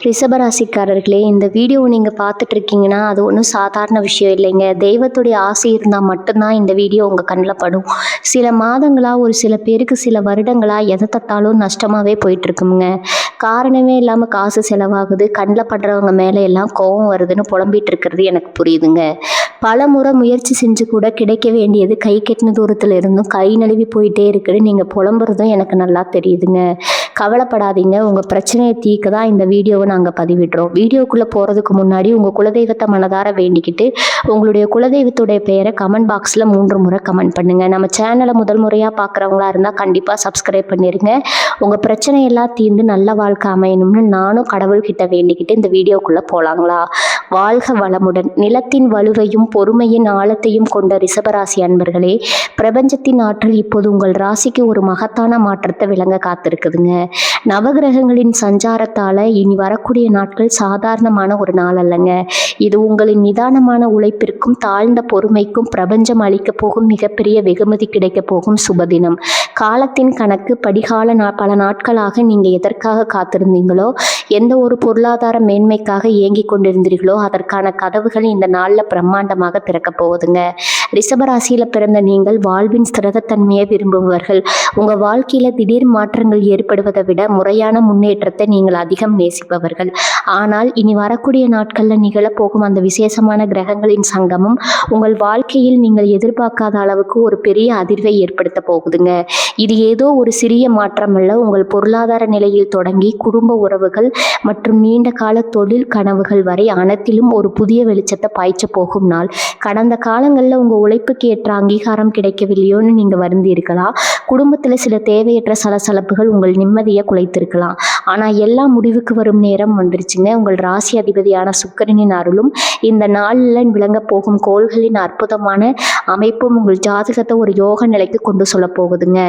ரிஷபராசிக்காரர்களே, இந்த வீடியோவை நீங்கள் பார்த்துட்டு இருக்கீங்கன்னா அது ஒன்றும் சாதாரண விஷயம் இல்லைங்க. தெய்வத்துடைய ஆசை இருந்தால் மட்டும்தான் இந்த வீடியோ உங்கள் கண்ணில் படும். சில மாதங்களாக, ஒரு சில பேருக்கு சில வருடங்களாக எதை தட்டாலும் நஷ்டமாகவே போயிட்டுருக்குங்க. காரணமே இல்லாமல் காசு செலவாகுது, கண்ணில் படுறவங்க மேலே எல்லாம் கோபம் வருதுன்னு புலம்பிகிட்டு இருக்கிறது எனக்கு புரியுதுங்க. பல முறை முயற்சி செஞ்சு கூட கிடைக்க வேண்டியது கை கெட்டின தூரத்தில் இருந்தும் கை நழுவி போயிட்டே இருக்குன்னு நீங்கள் புலம்புறதும் எனக்கு நல்லா தெரியுதுங்க. கவலைப்படாதீங்க, உங்கள் பிரச்சனையை தீர்க்க தான் இந்த வீடியோவை நாங்கள் பதிவிடுறோம். வீடியோக்குள்ளே போகிறதுக்கு முன்னாடி உங்கள் குலதெய்வத்தை மனதார வேண்டிக்கிட்டு உங்களுடைய குலதெய்வத்துடைய பெயரை கமெண்ட் பாக்ஸில் 3 முறை கமெண்ட் பண்ணுங்கள். நம்ம சேனலை முதல் முறையாக பார்க்குறவங்களா இருந்தால் கண்டிப்பாக சப்ஸ்கிரைப் பண்ணிடுங்க. உங்கள் பிரச்சனையெல்லாம் தீர்ந்து நல்ல வாழ்க்கை அமையணும்னு நானும் கடவுள்கிட்ட வேண்டிக்கிட்டு இந்த வீடியோக்குள்ளே போகலாங்களா? வாழ்க வளமுடன். நிலத்தின் வலுவையும் பொறுமையின் ஆழத்தையும் கொண்ட ரிஷபராசி அன்பர்களே, பிரபஞ்சத்தின் ஆற்றல் இப்போது உங்கள் ராசிக்கு ஒரு மகத்தான மாற்றத்தை விளங்க காத்திருக்குதுங்க. நவகிரகங்களின் சஞ்சாரத்தால் இனி வரக்கூடிய நாட்கள் சாதாரணமான ஒரு நாள் அல்லங்க. இது உங்களின் நிதானமான உழைப்பிற்கும் தாழ்ந்த பொறுமைக்கும் பிரபஞ்சம் அளிக்க போகும் மிகப்பெரிய வெகுமதி கிடைக்க போகும் சுபதினம். காலத்தின் கணக்கு படிகால பல நாட்களாக நீங்கள் எதற்காக காத்திருந்தீங்களோ, எந்த ஒரு பொருளாதார மேன்மைக்காக இயங்கி கொண்டிருந்தீர்களோ அதற்கான கதவுகள் இந்த நாளில் பிரம்மாண்டமாக திறக்க போகுதுங்க. ரிஷபராசியில் பிறந்த நீங்கள் வாழ்வின் ஸ்திரத்தன்மையை விரும்புபவர்கள். உங்கள் வாழ்க்கையில் திடீர் மாற்றங்கள் ஏற்படுவதை விட முறையான முன்னேற்றத்தை நீங்கள் அதிகம் நேசிப்பவர்கள். ஆனால் இனி வரக்கூடிய நாட்களில் நிகழப்போகும் அந்த விசேஷமான கிரகங்களின் சங்கமம் உங்கள் வாழ்க்கையில் நீங்கள் எதிர்பார்க்காத அளவுக்கு ஒரு பெரிய அதிர்வை ஏற்படுத்த போகுதுங்க. இது ஏதோ ஒரு சிறிய மாற்றமல்ல, உங்கள் பொருளாதார நிலையில் தொடங்கி குடும்ப உறவுகள் மற்றும் நீண்ட கால தொழில் கனவுகள் வரை அனைத்திலும் ஒரு புதிய வெளிச்சத்தை பாய்ச்ச போகும் நாள். கடந்த காலங்களில் உங்கள் உழைப்புக்கு ஏற்ற அங்கீகாரம் கிடைக்கவில்லையோன்னு நீங்கள் வருந்தி இருக்கலாம். குடும்பத்தில் சில தேவையற்ற சலசலப்புகள் உங்கள் நிம்மதியை குலைத்திருக்கலாம். ஆனால் எல்லாம் முடிவுக்கு வரும் நேரம் வந்துருச்சுங்க. உங்கள் ராசி அதிபதியான சுக்கிரனின் அருளும் இந்த நாளில் விளங்க போகும் கோள்களின் அற்புதமான அமைப்பும் உங்கள் ஜாதகத்தை ஒரு யோக நிலைக்கு கொண்டு சொல்ல போகுதுங்க.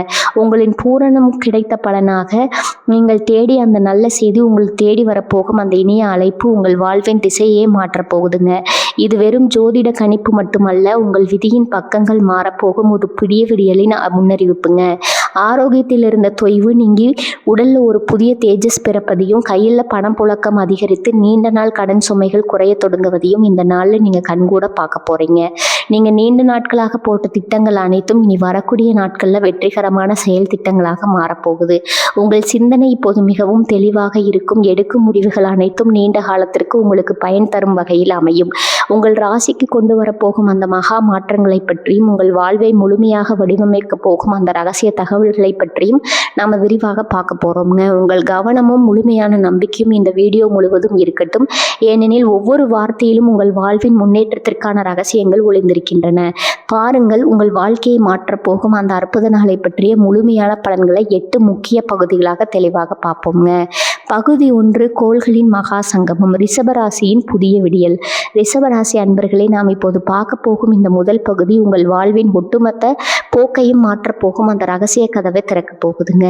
உங்களின் பூரணம் கிடைத்த பலனாக நீங்கள் தேடி அந்த நல்ல செய்தி உங்களுக்கு தேடி வரப்போகும் அந்த இனிய அழைப்பு உங்கள் வாழ்வின் திசையே மாற்றப் போகுதுங்க. இது வெறும் ஜோதிட கணிப்பு மட்டுமல்ல, உங்கள் விதியின் பக்கங்கள் மாறப்போகும் ஒரு புதிய விடியலின் முன்னறிவிப்புங்க. ஆரோக்கியத்தில் இருந்த தொய்வு நீங்கி உடலில் ஒரு புதிய தேஜஸ் பிறப்பதையும், கையில் பணம் புழக்கம் அதிகரித்து நீண்ட நாள் கடன் சுமைகள் குறைய தொடங்குவதையும் இந்த நாளில் நீங்கள் கண்கூட பார்க்க போகிறீங்க. நீங்கள் நீண்ட நாட்களாக போட்ட திட்டங்கள் அனைத்தும் இனி வரக்கூடிய நாட்களில் வெற்றிகரமான செயல் திட்டங்களாக மாறப்போகுது. உங்கள் சிந்தனை இப்போது மிகவும் தெளிவாக இருக்கும். எடுக்கும் முடிவுகள் அனைத்தும் நீண்ட காலத்திற்கு உங்களுக்கு பயன் தரும் வகையில் அமையும். உங்கள் ராசிக்கு கொண்டு வரப்போகும் அந்த மகா மாற்றங்களை பற்றியும், உங்கள் வாழ்வை முழுமையாக வடிவமைக்க போகும் அந்த ரகசிய தகவல்களை பற்றியும் நாம் விரிவாக பார்க்க போகிறோம்ங்க. உங்கள் கவனமும் முழுமையான நம்பிக்கையும் இந்த வீடியோ முழுவதும் இருக்கட்டும். ஏனெனில் ஒவ்வொரு வார்த்தையிலும் உங்கள் வாழ்வின் முன்னேற்றத்திற்கான ரகசியங்கள் ஒளிந்திருக்கின்றன. பாருங்கள், உங்கள் வாழ்க்கையை மாற்றப் போகும் அந்த அற்புத நாளை பற்றிய முழுமையான பலன்களை 8 முக்கிய பகுதிகளாக தெளிவாக பார்ப்போங்க. பகுதி 1, கோள்களின் மகா சங்கமம், ரிஷபராசியின் புதிய விடியல். ரிஷபராசி அன்பர்களே, நாம் இப்போது பார்க்க போகும் இந்த முதல் பகுதி உங்கள் வாழ்வின் ஒட்டுமொத்த போக்கையும் மாற்றப்போகும் அந்த ரகசிய கதவை திறக்க போகுதுங்க.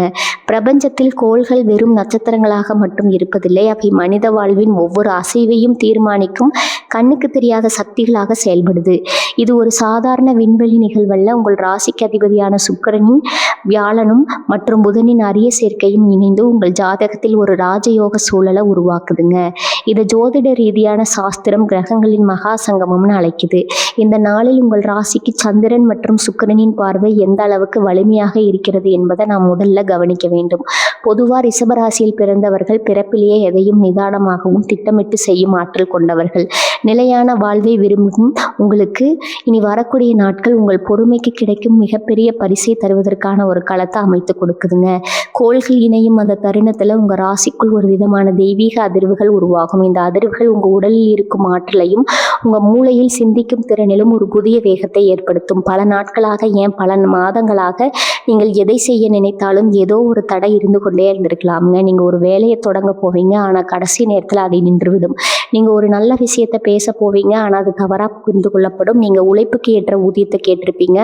பிரபஞ்சத்தில் கோள்கள் வெறும் நட்சத்திரங்களாக மட்டும் இருப்பதில்லை, அவை மனித வாழ்வின் ஒவ்வொரு அசைவையும் தீர்மானிக்கும் கண்ணுக்கு தெரியாத சக்திகளாக செயல்படுது. இது ஒரு சாதாரண விண்வெளி நிகழ்வல்ல. உங்கள் ராசிக்கு அதிபதியான சுக்கிரனின், வியாழனும் மற்றும் புதனின் அரிய சேர்க்கையும் இணைந்து உங்கள் ஜாதகத்தில் ஒரு ராஜயோக சூழலை உருவாக்குதுங்க. இதை ஜோதிட ரீதியான சாஸ்திரம் கிரகங்களின் மகா சங்கமம்னு அழைக்குது. இந்த நாளில் உங்கள் ராசிக்கு சந்திரன் மற்றும் சுக்கிரனின் பார்வை எந்த அளவுக்கு வலிமையாக இருக்கிறது என்பதை நாம் முதல்ல கவனிக்க வேண்டும். பொதுவாக ரிஷபராசியில் பிறந்தவர்கள் பிறப்பிலேயே எதையும் நிதானமாகவும் திட்டமிட்டு செய்யும் ஆற்றல் கொண்டவர்கள். நிலையான வாழ்வை விரும்பும் உங்களுக்கு இனி வரக்கூடிய நாட்கள் உங்கள் பொறுமைக்கு கிடைக்கும் மிகப்பெரிய பரிசை தருவதற்கான ஒரு களத்தை அமைத்து கொடுக்குதுங்க. கோள்கள் இணையும் அந்த தருணத்தில் உங்கள் ராசிக்குள் ஒரு விதமான தெய்வீக அதிர்வுகள் உருவாகும். இந்த அதிர்வுகள் உங்கள் உடலில் இருக்கும் ஆற்றலையும் உங்கள் மூளையில் சிந்திக்கும் திறனிலும் ஒரு புதிய வேகத்தை ஏற்படுத்தும். பல நாட்களாக, ஏன் பல மாதங்களாக நீங்கள் எதை செய்ய நினைத்தாலும் ஏதோ ஒரு தடை இருந்து கொண்டே இருந்திருக்கலாமுங்க. நீங்கள் ஒரு வேலையை தொடங்க போவீங்க, ஆனால் கடைசி நேரத்தில் அதை நின்றுவிடும். நீங்கள் ஒரு நல்ல விஷயத்தை பேச போவீங்க, ஆனால் அது தவறாக புரிந்து கொள்ளப்படும். நீங்கள் உழைப்புக்கு ஏற்ற ஊதியத்தை கேட்டிருப்பீங்க,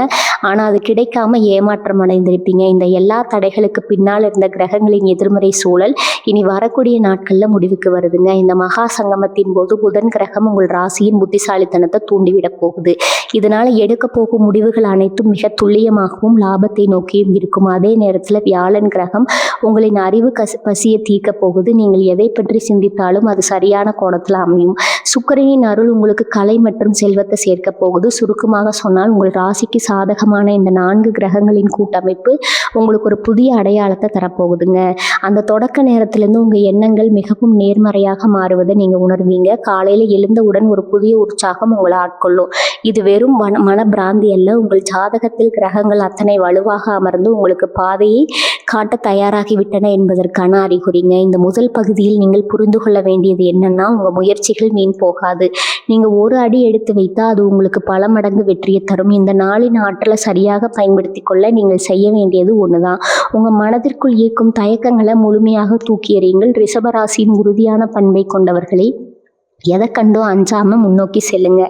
ஆனால் அது கிடைக்காம ஏமாற்றம் அடைந்திருப்பீங்க. இந்த எல்லா தடைகளுக்கு பின்னால் இருந்த கிரகங்களின் எதிர்மறை சூழல் இனி வரக்கூடிய நாட்களில் முடிவுக்கு வருதுங்க. இந்த மகா சங்கமத்தின் போது புதன் கிரகம் உங்கள் ராசியின் புத்திசாலித்தனத்தை தூண்டிவிட போகுது. இதனால எடுக்க போகும் முடிவுகள் அனைத்தும் மிக துல்லியமாகவும் லாபத்தை நோக்கியும் இருக்கும். அதே நேரத்தில் வியாழன் கிரகம் உங்களின் அறிவு பசியை தீர்க்க போகுது. நீங்கள் எதை பற்றி சிந்தித்தாலும் அது சரியான கோணத்தில் அமையும். சுக்கிரனின் அருள் உங்களுக்கு கலை மற்றும் செல்வத்தை சேர்க்க போகுது. சுருக்கமாக சொன்னால் உங்கள் ராசிக்கு சாதகமான இந்த 4 கிரகங்களின் கூட்டமைப்பு உங்களுக்கு ஒரு புதிய அடையாளத்தை தரப்போகுதுங்க. அந்த தொடக்க நேரத்திலிருந்து உங்கள் எண்ணங்கள் மிகவும் நேர்மறையாக மாறுவதை நீங்கள் உணர்வீங்க. காலையில் எழுந்தவுடன் ஒரு புதிய உற்சாகம் உங்களை ஆட்கொள்ளும். இது வெறும் மனப்பிராந்தி அல்ல. உங்கள் ஜாதகத்தில் கிரகங்கள் அத்தனை வலுவாக அமர்ந்து உங்களுக்கு பாதையை காட்ட தயாராகிவிட்டன என்பதற்கான அறிகுறிங்க. இந்த முதல் பகுதியில் நீங்கள் புரிந்து கொள்ள வேண்டியது என்னன்னா, உங்கள் முயற்சிகள் வீண் போகாது. நீங்கள் ஒரு அடி எடுத்து வைத்தால் அது உங்களுக்கு பல மடங்கு வெற்றியை தரும். இந்த நாளின் ஆற்றலை சரியாக பயன்படுத்தி கொள்ள நீங்கள் செய்ய வேண்டியது ஒண்ணுதான். உங்கள் மனதிற்குள் இயக்கும் தயக்கங்களை முழுமையாக தூக்கி எறியுங்கள். ரிஷபராசியின் உறுதியான பண்பை கொண்டவர்களே, எதை கண்டோ அஞ்சாம முன்னோக்கி செல்லுங்க.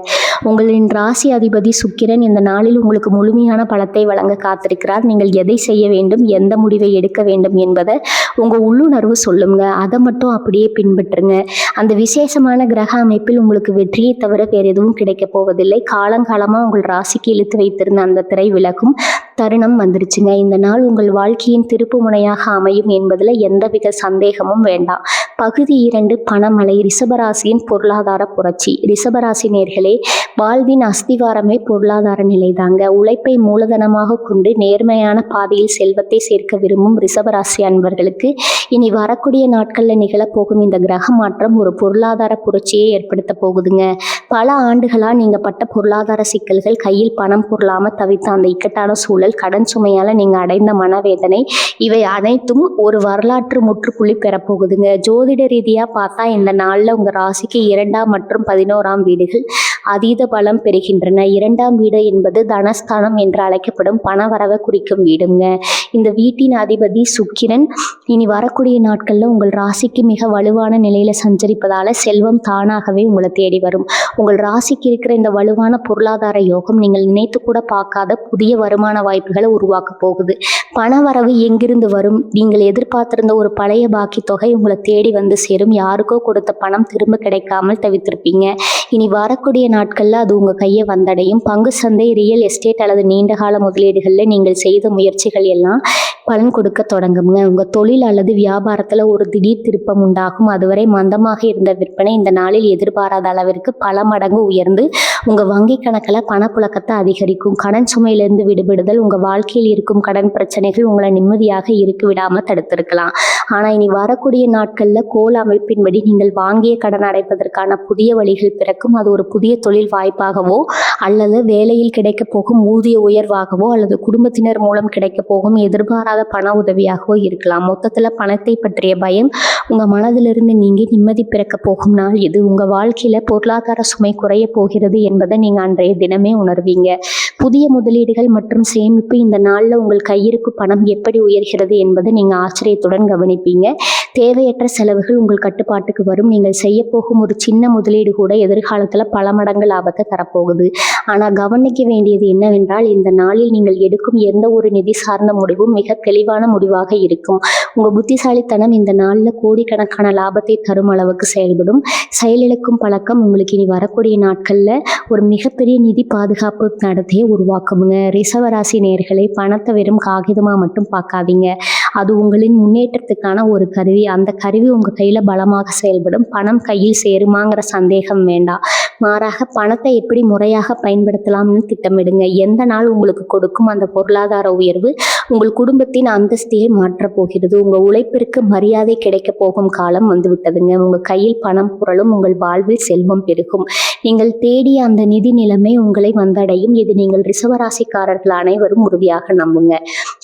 உங்களின் ராசி அதிபதி சுக்கிரன் இந்த நாளில் உங்களுக்கு முழுமையான பலத்தை வழங்க காத்திருக்கிறார். நீங்கள் எதை செய்ய வேண்டும், எந்த முடிவை எடுக்க வேண்டும் என்பதை உங்க உள்ளுணர்வு சொல்லுங்க. அதை மட்டும் அப்படியே பின்பற்றுங்க. அந்த விசேஷமான கிரக அமைப்பில் உங்களுக்கு வெற்றியை தவிர வேறு எதுவும் கிடைக்க போவதில்லை. காலங்காலமா உங்கள் ராசிக்கு இழுத்து வைத்திருந்த அந்த திரை விலகும் தருணம் வந்துருச்சுங்க. இந்த நாள் உங்கள் வாழ்க்கையின் திருப்பு முனையாக அமையும் என்பதில் எந்தவித சந்தேகமும் வேண்டாம். பகுதி 2 பணமழை. ரிஷபராசியின் பொருளாதார புரட்சி. ரிஷபராசி நேர்களே, வாழ்வின் அஸ்திவாரமே பொருளாதார நிலைதாங்க. உழைப்பை மூலதனமாக கொண்டு நேர்மையான பாதையில் செல்வத்தை சேர்க்க விரும்பும் ரிஷபராசி அன்பர்களுக்கு இனி வரக்கூடிய நாட்களில் நிகழப்போகும் இந்த கிரக மாற்றம் ஒரு பொருளாதார புரட்சியை ஏற்படுத்த போகுதுங்க. பல ஆண்டுகளா நீங்க பட்ட பொருளாதார சிக்கல்கள், கையில் பணம் பொருளாம தவித்த அந்த இக்கட்டான சூழல், கடன் சுமையால நீங்க அடைந்த மனவேதனை, இவை அனைத்தும் ஒரு வரலாற்று முற்றுப்புள்ளி பெறப்போகுதுங்க. ஜோதிட ரீதியா பார்த்தா இந்த நாள்ல உங்க ராசிக்கு 2ஆம் மற்றும் 11ஆம் வீடுகள் அதீத பலம் பெறுகின்றன. 2ஆம் வீடு என்பது தனஸ்தானம் என்று அழைக்கப்படும் பணவரவை குறிக்கும் வீடுங்க. இந்த வீட்டின் அதிபதி சுக்கிரன் இனி வரக்கூடிய நாட்கள்ல உங்கள் ராசிக்கு மிக வலுவான நிலையில சஞ்சரிப்பதால செல்வம் தானாகவே உங்களை தேடி வரும். உங்கள் ராசிக்கு இருக்கிற இந்த வலுவான பொருளாதார யோகம் நீங்கள் நினைத்து கூட பார்க்காத புதிய வருமான வாய்ப்புகளை உருவாக்க போகுது. பணவரவு எங்கிருந்து வரும்? நீங்கள் எதிர்பார்த்திருந்த ஒரு பழைய பாக்கி தொகை உங்களை தேடி வந்து சேரும். யாருக்கோ கொடுத்த பணம் திரும்ப கிடைக்காமல் தவித்திருப்பீங்க. இனி வரக்கூடிய நாட்கள்ல அது உங்க கையை வந்தடையும். பங்கு சந்தை, ரியல் எஸ்டேட் அல்லது நீண்டகால முதலீடுகளில் நீங்கள் செய்த முயற்சிகள் எல்லாம் பலன் கொடுக்க தொடங்குங்க. உங்க தொழில் அல்லது வியாபாரத்துல ஒரு திடீர் திருப்பம் உண்டாகும். அதுவரை மந்தமாக இருந்த விற்பனை இந்த நாளில் எதிர்பாராத அளவிற்கு பல மடங்கு உயர்ந்து உங்க வங்கி கணக்கில் பணப்புழக்கத்தை அதிகரிக்கும். கடன் சுமையிலிருந்து விடுபடுதல். உங்க வாழ்க்கையில் இருக்கும் கடன் பிரச்சனைகள் உங்களை நிம்மதியாக இருக்க விடாம தடுத்திருக்கலாம். ஆனா இனி வரக்கூடிய நாட்கள்ல கோல அமைப்பின்படி நீங்கள் வாங்கிய கடன் அடைப்பதற்கான புதிய வழிகள் பிறக்கும். அது ஒரு புதிய தொழில் வாய்ப்பாகவோ அல்லது வேலையில் கிடைக்க போகும் ஊதிய உயர்வாகவோ அல்லது குடும்பத்தினர் மூலம் கிடைக்க போகும் எதிர்பாராத பண உதவியாகவோ இருக்கலாம். மொத்தத்துல பணத்தை பற்றிய பயம் உங்க மனதிலிருந்து நீங்கி நிம்மதி பிறக்க போகும் நாள் இது. உங்க வாழ்க்கையில பொருளாதார சுமை குறைய போகிறது என்பதை நீங்க அன்றைய தினமே உணர்வீங்க. புதிய முதலீடுகள் மற்றும் சேமிப்பு. இந்த நாள்ல உங்கள் கையிருப்பு பணம் எப்படி உயர்கிறது என்பதை நீங்க ஆச்சரியத்துடன் கவனிப்பீங்க. தேவையற்ற செலவுகள் உங்கள் கட்டுப்பாட்டுக்கு வரும். நீங்கள் செய்ய போகும் ஒரு சின்ன முதலீடு கூட எதிர்காலத்துல பல மடங்கு லாபத்தை தரப்போகுது. ஆனா கவனிக்க வேண்டியது என்னவென்றால், இந்த நாளில் நீங்கள் எடுக்கும் எந்த ஒரு நிதி சார்ந்த முடிவும் மிக தெளிவான முடிவாக இருக்கும். உங்க புத்திசாலித்தனம் இந்த நாள்ல கோடிக்கணக்கான லாபத்தை தரும் அளவுக்கு செயல்படும். செயலிழக்கும் பழக்கம் உங்களுக்கு இனி வரக்கூடிய நாட்கள்ல ஒரு மிகப்பெரிய நிதி பாதுகாப்பு நடத்தையை உருவாக்குங்க. ரிஷபராசி நேயர்களே, பணத்தை வெறும் காகிதமா மட்டும் பார்க்காதீங்க. அது உங்களின் முன்னேற்றத்துக்கான ஒரு கருவி. அந்த கருவி உங்க கையில பலமாக செயல்படும். பணம் கையில் சேருமாங்கிற சந்தேகம் வேண்டாம். மாறாக பணத்தை எப்படி முறையாக பயன்படுத்தலாம்னு திட்டமிடுங்க. எந்த நாள் உங்களுக்கு கொடுக்கும் அந்த பொருளாதார உயர்வு உங்கள் குடும்பத்தின் அந்தஸ்தையை மாற்றப் போகிறது. உங்க உழைப்பிற்கு மரியாதை கிடைக்க போகும் காலம் வந்துவிட்டதுங்க. உங்க கையில் பணம் புரளும். உங்கள் வாழ்வில் செல்வம் பெருகும். நீங்கள் தேடிய அந்த நிதி நிலைமை உங்களை வந்தடையும். இது நீங்கள் ரிஷபராசிக்காரர்கள் அனைவரும் உறுதியாக நம்புங்க.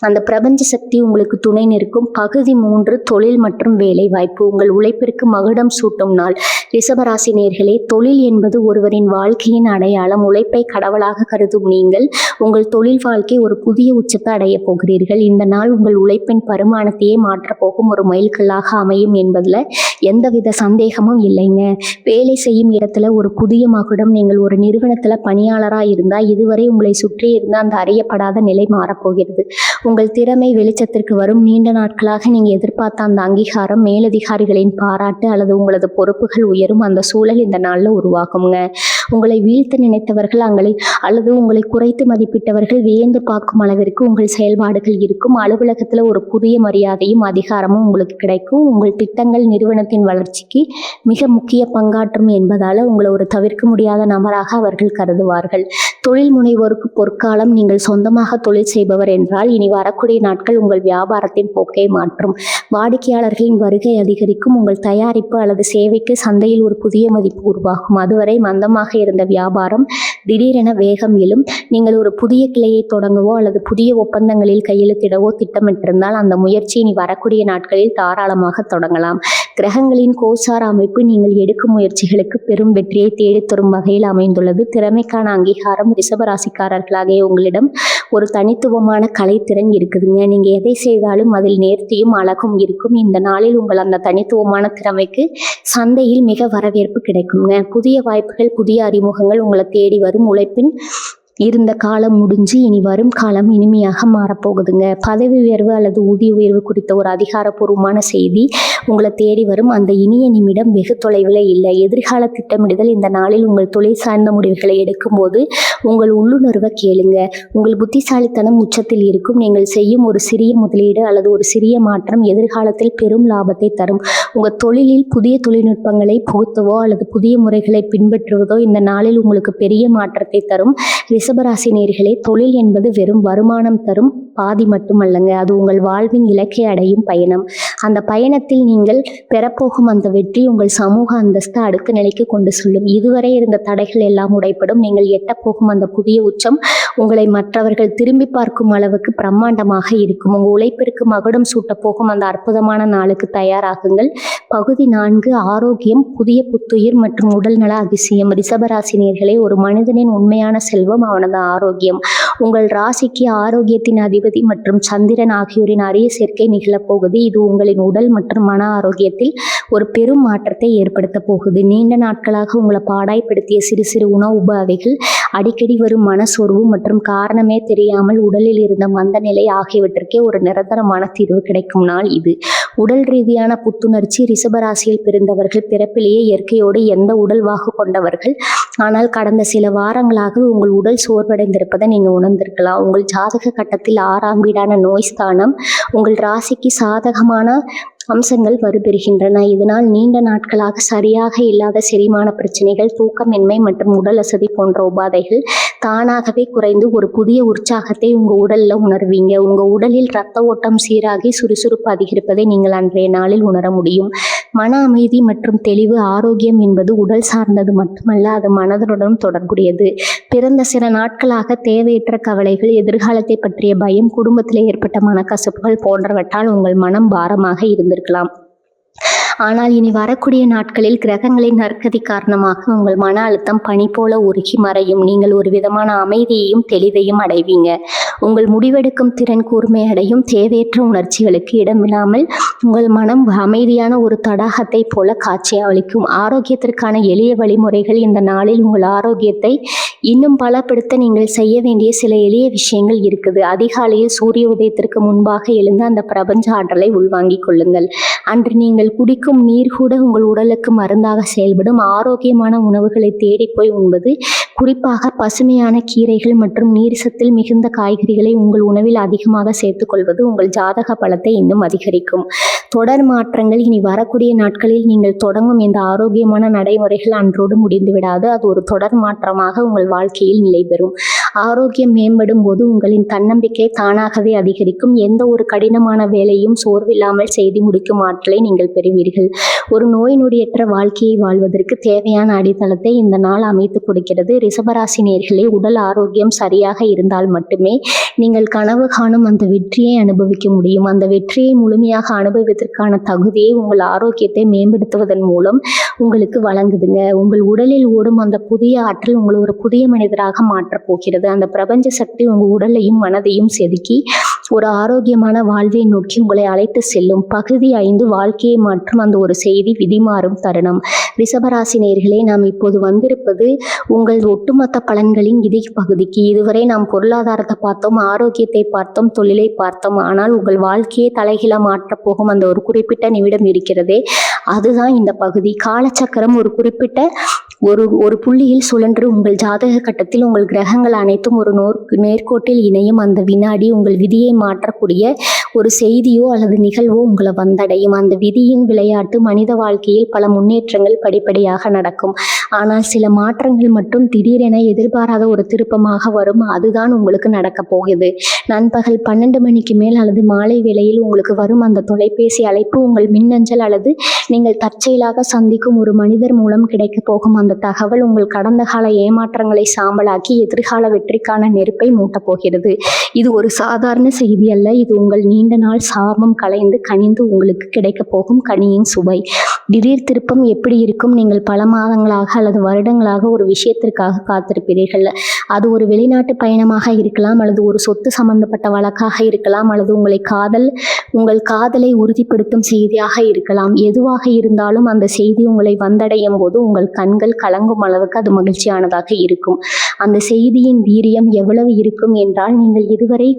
அந்த பிரபஞ்ச சக்தி உங்களுக்கு துணை நிற்கும். பகுதி 3 தொழில் மற்றும் வேலை வாய்ப்பு. உங்கள் உழைப்பிற்கு மகுடம் சூட்டும் நாள். ரிஷபராசி நேயர்களே, தொழில் என்பது ஒருவரின் வாழ்க்கையின் அடையாளம். உழைப்பை கடவுளாக கருதும் நீங்கள் உங்கள் தொழில் வாழ்க்கை ஒரு புதிய உச்சத்தை அடைய போகிறீர்கள். இந்த நாள் உங்கள் உழைப்பின் பரிமாணத்தையே மாற்றப் போகும் ஒரு மைல்கல்லாக அமையும் என்பதுல எந்தவித சந்தேகமும் இல்லைங்க. வேலை செய்யும் இடத்துல ஒரு புதிய மகுடம். நீங்கள் ஒரு நிறுவனத்துல பணியாளராக இருந்தால் இதுவரை உங்களை சுற்றி இருந்த அந்த அறியப்படாத நிலை மாறப்போகிறது. உங்கள் திறமை வெளிச்சத்திற்கு வரும். நீண்ட நாட்களாக நீங்க எதிர்பார்த்த அந்த அங்கீகாரம், மேலதிகாரிகளின் பாராட்டு அல்லது உங்களது பொறுப்புகள் உயரும் அந்த சூழல் இந்த நாள்ல உருவாகுங்க. உங்களை வீழ்த்த நினைத்தவர்கள் அல்லது உங்களை குறைத்து மதிப்பிட்டவர்கள் வியந்து பார்க்கும் அளவிற்கு உங்கள் செயல்பாடுகள் இருக்கும். அலுவலகத்தில் ஒரு புதிய மரியாதையும் அதிகாரமும் உங்களுக்கு கிடைக்கும். உங்கள் திட்டங்கள் நிறுவனத்தின் வளர்ச்சிக்கு மிக முக்கிய பங்காற்றும் என்பதால் உங்களை ஒரு தவிர்க்க முடியாத நபராக அவர்கள் கருதுவார்கள். தொழில் முனைவோருக்கு பொற்காலம். நீங்கள் சொந்தமாக தொழில் செய்பவர் என்றால் இனி வரக்கூடிய நாட்கள் உங்கள் வியாபாரத்தின் போக்கை மாற்றும். வாடிக்கையாளர்களின் வருகை அதிகரிக்கும். உங்கள் தயாரிப்பு அல்லது சேவைக்கு சந்தையில் ஒரு புதிய மதிப்பு உருவாகும். அதுவரை மந்தமாக இருந்த வியாபாரம் திடீரென வேகம் எழும். நீங்கள் ஒரு புதிய கிளையை தொடங்கவோ அல்லது புதிய ஒப்பந்தங்களில் கையெழுத்திடவோ திட்டமிட்டிருந்தால் அந்த முயற்சி இனி வரக்கூடிய நாட்களில் தாராளமாக தொடங்கலாம். கிரகங்களின் கோசார அமைப்பு நீங்கள் எடுக்கும் முயற்சிகளுக்கு பெரும் வெற்றியை தேடித்தரும் வகையில் அமைந்துள்ளது. திறமைக்கான அங்கீகாரம். ரிஷபராசிக்காரர்களாகிய உங்களிடம் ஒரு தனித்துவமான கலைத்திறன் இருக்குதுங்க. நீங்க எதை செய்தாலும் அதில் நேர்த்தியும் அழகும் இருக்கும். இந்த நாளில் உங்கள் அந்த தனித்துவமான திறமைக்கு சந்தையில் மிக வரவேற்பு கிடைக்குங்க. புதிய வாய்ப்புகள், புதிய அறிமுகங்கள் உங்களை தேடி வரும். உழைப்பின் இருந்த காலம் முடிஞ்சு இனி வரும் காலம் இனிமையாக மாறப்போகுதுங்க. பதவி உயர்வு அல்லது ஊதிய உயர்வு குறித்த ஒரு அதிகாரப்பூர்வமான செய்தி உங்களை தேடி வரும். அந்த இனிய நிமிடம் வெகு தொலைவில் இல்லை. எதிர்கால திட்டமிடுதல். இந்த நாளில் உங்கள் தொழில் சார்ந்த முடிவுகளை எடுக்கும்போது உங்கள் உள்ளுணர்வை கேளுங்க. உங்கள் புத்திசாலித்தனம் உச்சத்தில் இருக்கும். நீங்கள் செய்யும் ஒரு சிறிய முதலீடு அல்லது ஒரு சிறிய மாற்றம் எதிர்காலத்தில் பெரும் லாபத்தை தரும். உங்கள் தொழிலில் புதிய தொழில்நுட்பங்களை புகுத்தவோ அல்லது புதிய முறைகளை பின்பற்றுவதோ இந்த நாளில் உங்களுக்கு பெரிய மாற்றத்தை தரும். ரிஷபராசி நேயர்களே, தொழில் என்பது வெறும் வருமானம் தரும் பாதி மட்டுமல்லங்க, அது உங்கள் வாழ்வின் இலக்கை அடையும் பயணம். அந்த பயணத்தில் நீங்கள் பெறப்போகும் அந்த வெற்றி உங்கள் சமூக அந்தஸ்து அடுத்த நிலைக்கு கொண்டு செல்லும். இதுவரை இருந்த தடைகள் எல்லாம் உடைப்படும். நீங்கள் எட்டப்போகும் அந்த புதிய உச்சம் உங்களை மற்றவர்கள் திரும்பி பார்க்கும் அளவுக்கு பிரம்மாண்டமாக இருக்கும். உங்கள் உழைப்பிற்கு மகுடம் சூட்டப் போகும் அந்த அற்புதமான நாளுக்கு தயாராகுங்கள். பகுதி 4 ஆரோக்கியம், புதிய புத்துயிர் மற்றும் உடல்நல அதிசயம். ரிஷபராசி நேயர்களே, ஒரு மனிதனின் உண்மையான செல்வம் அவனது ஆரோக்கியம். உங்கள் ராசிக்கு ஆரோக்கியத்தின் அதிபதி மற்றும் சந்திரன் ஆகியோரின் அரிய சேர்க்கை நிகழப்போகுது. இது உங்களின் உடல் மற்றும் மன ஆரோக்கியத்தில் ஒரு பெரும் மாற்றத்தை ஏற்படுத்த போகுது. நீண்ட நாட்களாக உங்களை பாடாய்படுத்திய சிறு சிறு உணவு உபாதைகள், அடிக்கடி வரும் மனசோர்வு மற்றும் காரணமே தெரியாமல் உடலில் இருந்த மந்த நிலை ஆகியவற்றிற்கே ஒரு நிரந்தரமான தீர்வு கிடைக்கும் நாள் இது. உடல் ரீதியான புத்துணர்ச்சி. ரிஷபராசியில் பிறந்தவர்கள் பிறப்பிலேயே இயற்கையோடு எந்த உடல்வாகு கொண்டவர்கள். ஆனால் கடந்த சில வாரங்களாக உங்கள் உடல் சோர்வடைந்திருப்பதை நீங்கள் உணர்ந்திருக்கலாம். உங்கள் ஜாதக கட்டத்தில் 6ஆம் வீடான நோய் ஸ்தானம் உங்கள் ராசிக்கு சாதகமான அம்சங்கள் வருபெறுகின்றன. இதனால் நீண்ட நாட்களாக சரியாக இல்லாத செரிமான பிரச்சனைகள், தூக்கமின்மை மற்றும் உடல் அசதி போன்ற உபாதைகள் தானாகவே குறைந்து ஒரு புதிய உற்சாகத்தை உங்கள் உடலில் உணர்வீங்க. உங்கள் உடலில் இரத்த ஓட்டம் சீராகி சுறுசுறுப்பு அதிகரிப்பதை நீங்கள் அன்றைய நாளில் உணர முடியும். மன அமைதி மற்றும் தெளிவு. ஆரோக்கியம் என்பது உடல் சார்ந்தது மட்டுமல்ல, அது மனதுடன் தொடர்புடையது. பிறந்த சில நாட்களாக தேவையற்ற கவலைகள், எதிர்காலத்தை பற்றிய பயம், குடும்பத்தில் ஏற்பட்ட மனக்கசப்புகள் போன்றவற்றால் உங்கள் மனம் பாரமாக இருந்திருக்கலாம். ஆனால் இனி வரக்கூடிய நாட்களில் கிரகங்களின் நற்கதி காரணமாக உங்கள் மன அழுத்தம் பனி போல உருகி மறையும். நீங்கள் ஒரு விதமான அமைதியையும் தெளிவையும் அடைவீங்க. உங்கள் முடிவெடுக்கும் திறன் கூர்மை அடையும். தேவையற்ற உணர்ச்சிகளுக்கு இடமில்லாமல் உங்கள் மனம் அமைதியான ஒரு தடாகத்தை போல காட்சியளிக்கும். ஆரோக்கியத்திற்கான எளிய வழிமுறைகள். இந்த நாளில் உங்கள் ஆரோக்கியத்தை இன்னும் பலப்படுத்த நீங்கள் செய்ய வேண்டிய சில எளிய விஷயங்கள் இருக்குது. அதிகாலையில் சூரிய உதயத்திற்கு முன்பாக எழுந்து அந்த பிரபஞ்ச ஆற்றலை உள்வாங்கிக் கொள்ளுங்கள். அன்று நீங்கள் குடிக்கும் நீர் கூட உங்கள் உடலுக்கு மருந்தாக செயல்படும். ஆரோக்கியமான உணவுகளை தேடி போய் உண்பது, குறிப்பாக பசுமையான கீரைகள் மற்றும் நீர் சத்தில் மிகுந்த காய்கறிகளை உங்கள் உணவில் அதிகமாக சேர்த்துக்கொள்வது உங்கள் ஜாதக பலத்தை இன்னும் அதிகரிக்கும். தொடர் மாற்றங்கள். இனி வரக்கூடிய நாட்களில் நீங்கள் தொடங்கும் இந்த ஆரோக்கியமான நடைமுறைகள் அன்றோடு முடிந்து விடாது. அது ஒரு தொடர் மாற்றமாக உங்கள் வாழ்க்கையில் நிலை பெறும். ஆரோக்கியம் மேம்படும் போது உங்களின் தன்னம்பிக்கை தானாகவே அதிகரிக்கும். எந்த ஒரு கடினமான வேலையும் சோர்வில்லாமல் செய்து முடிக்கும் ஆற்றலை நீங்கள் பெறுவீர்கள். ஒரு நோய் நொடியற்ற வாழ்க்கையை வாழ்வதற்கு தேவையான அடித்தளத்தை இந்த நாள் அமைத்து கொடுக்கிறது. ரிஷபராசி நேயர்களே, உடல் ஆரோக்கியம் சரியாக இருந்தால் மட்டுமே நீங்கள் கனவு காணும் அந்த வெற்றியை அனுபவிக்க முடியும். அந்த வெற்றியை முழுமையாக அனுபவிப்பதற்கான தகுதியை உங்கள் ஆரோக்கியத்தை மேம்படுத்துவதன் மூலம் உங்களுக்கு வழங்குதுங்க. உங்கள் உடலில் ஓடும் அந்த புதிய ஆற்றல் உங்களை ஒரு புதிய மனிதராக மாற்றப் போகிறது. அந்த பிரபஞ்ச சக்தி உங்கள் உடலையும் மனதையும் செதுக்கி ஒரு ஆரோக்கியமான வாழ்வை நோக்கி உங்களை அழைத்து செல்லும். பகுதி 5 வாழ்க்கையை மாற்றும் அந்த ஒரு செய்தி. விதிமாறும் தருணம். ரிஷபராசி நேயர்களே, நாம் இப்போது வந்திருப்பது உங்கள் ஒட்டுமொத்த பலன்களின் இறுதி பகுதிக்கு. இதுவரை நாம் பொருளாதாரத்தை பார்த்தோம், ஆரோக்கியத்தை பார்த்தோம், தொழிலை பார்த்தோம். ஆனால் உங்கள் வாழ்க்கையை தலைகீழ மாற்றப் போகும் அந்த ஒரு குறிப்பிட்ட நிமிடம் இருக்கிறதே, அதுதான் இந்த பகுதி. காலச்சக்கரம் ஒரு குறிப்பிட்ட ஒரு புள்ளியில் சுழன்று உங்கள் ஜாதக கட்டத்தில் உங்கள் கிரகங்கள் அனைத்தும் ஒரு நேர்கோட்டில் இணையும் அந்த வினாடி உங்கள் விதியை மாற்றக்கூடிய ஒரு செய்தியோ அல்லது நிகழ்வோ உங்களை வந்தடையும். அந்த விதியின் விளையாட்டு மனித வாழ்க்கையில் பல முன்னேற்றங்கள் படிப்படியாக நடக்கும். ஆனால் சில மாற்றங்கள் மட்டும் திடீரென எதிர்பாராத ஒரு திருப்பமாக வரும். அதுதான் உங்களுக்கு நடக்க போகுது. நண்பகல் 12 மணிக்கு மேல் அல்லது மாலை வேளையில் உங்களுக்கு வரும் அந்த தொலைபேசி அழைப்பு உங்கள் மின்னஞ்சல் அல்லது நீங்கள் தற்செயலாக சந்திக்கும் ஒரு மனிதர் மூலம் கிடைக்க போகும் அந்த தகவல் உங்கள் கடந்த கால ஏமாற்றங்களை சாம்பலாக்கி எதிர்கால வெற்றிக்கான நெருப்பை மூட்டப் போகிறது. இது ஒரு சாதாரண செய்தி அல்ல. இது உங்கள் நீண்ட நாள் சாபம் கலைந்து கனிந்து உங்களுக்கு கிடைக்க போகும் கனியின் சுவை. திடீர் திருப்பம் எப்படி இருக்கும்? நீங்கள் பல மாதங்களாக அல்லது வருடங்களாக ஒரு விஷயத்திற்காக காத்திருப்பீர்கள். அது ஒரு வெளிநாட்டு பயணமாக இருக்கலாம், அல்லது ஒரு சொத்து சம்பந்தப்பட்ட வழக்காக இருக்கலாம், அல்லது உங்கள் காதலை உறுதிப்படுத்தும் செய்தியாக இருக்கலாம். எதுவாக இருந்தாலும் அந்த செய்தி உங்களை வந்தடையும் போது உங்கள் கண்கள் கலங்கும் அளவுக்கு அது மகிழ்ச்சியானதாக இருக்கும். அந்த செய்தியின் வீரியம் எவ்வளவு இருக்கும் என்றால், நீங்கள் இதுவரை